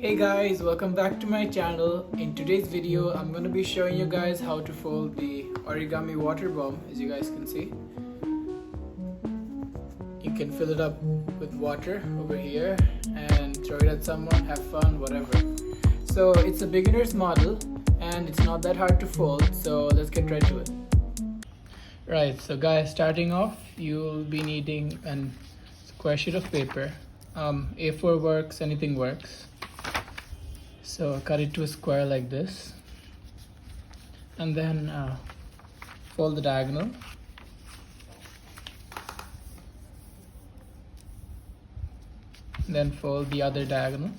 Hey guys, welcome back to my channel. In today's video, I'm going to be showing you guys how to fold the origami water bomb. As you guys can see, you can fill it up with water over here and throw it at someone, have fun, whatever. So it's a beginner's model and it's not that hard to fold, so let's get right to it. Right, so guys, starting off, you'll be needing a square sheet of paper. A4 works, anything works. So cut it to a square like this, and then fold the diagonal. Then fold the other diagonal.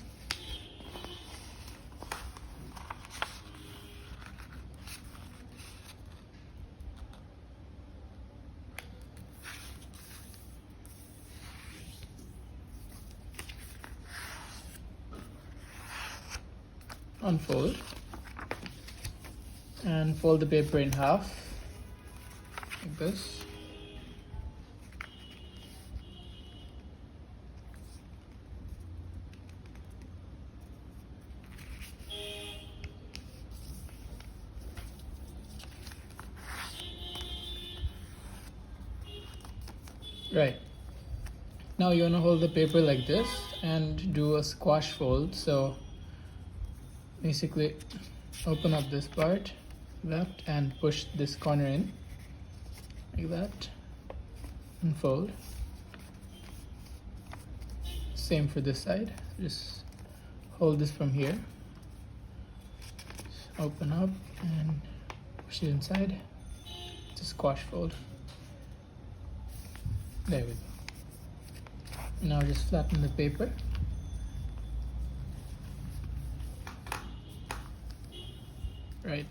Unfold and fold the paper in half like this. Right, now you want to hold the paper like this and do a squash fold. So basically open up this part left and push this corner in like that and fold. Same for this side, just hold this from here, just open up and push it inside. It's a squash fold. There we go. Now just flatten the paper. Right,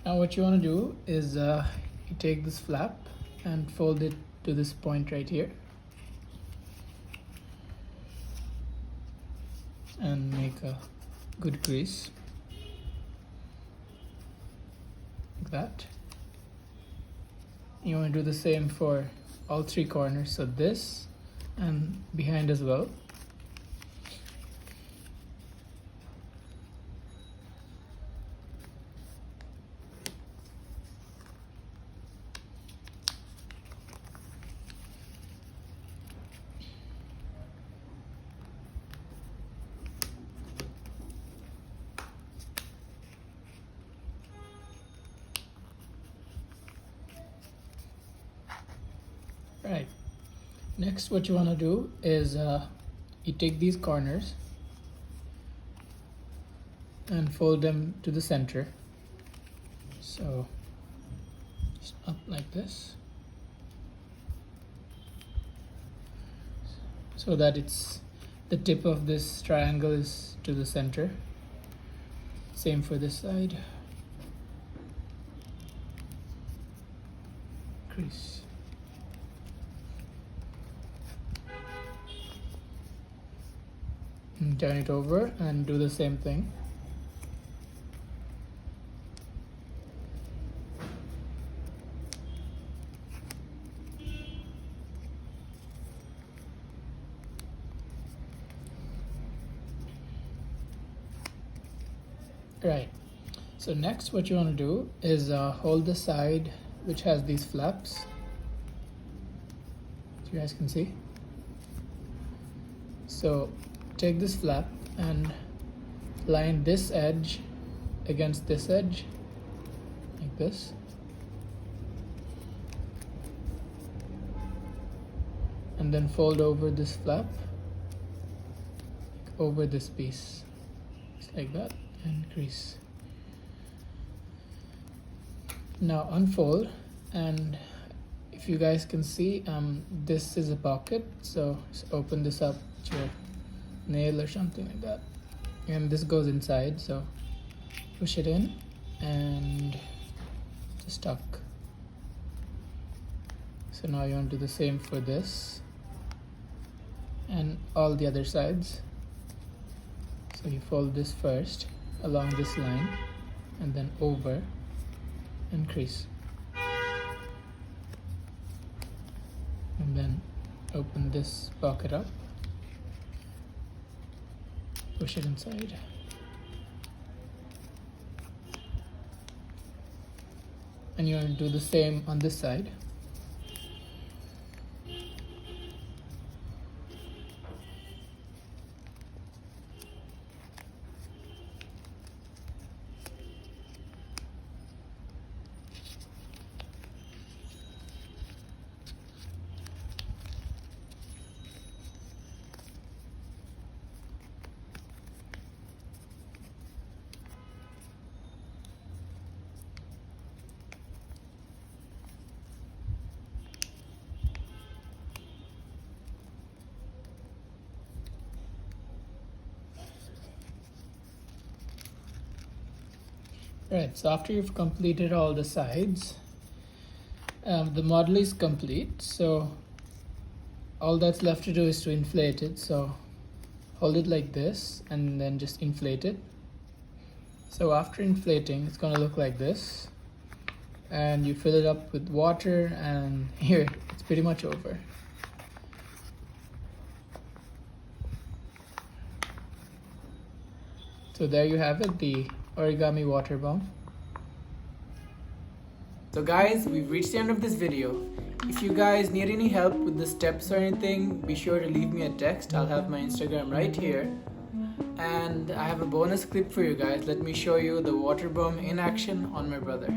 now what you want to do is you take this flap and fold it to this point right here and make a good crease like that. You want to do the same for all three corners, so this and behind as well. Right, next what you want to do is you take these corners and fold them to the center. So just up like this, so that it's the tip of this triangle is to the center. Same for this side. Crease. And turn it over and do the same thing. Right, so next what you want to do is hold the side which has these flaps, as you guys can see. So take this flap and line this edge against this edge like this, and then fold over this flap over this piece just like that and crease. Now unfold, and if you guys can see, this is a pocket, so just open this up with your nail or something like that, and this goes inside, so push it in and just tuck. So now you want to do the same for this and all the other sides. So you fold this first along this line and then over and crease, and then open this pocket up push it inside. And you're going to do the same on this side. Right, so after you've completed all the sides, the model is complete. So all that's left to do is to inflate it. So hold it like this and then just inflate it. So after inflating, it's going to look like this. And you fill it up with water, and here, it's pretty much over. So there you have it, the origami water bomb. So guys, we've reached the end of this video. If you guys need any help with the steps or anything, be sure to leave me a text. I'll have my Instagram right here. And I have a bonus clip for you guys. Let me show you the water bomb in action on my brother.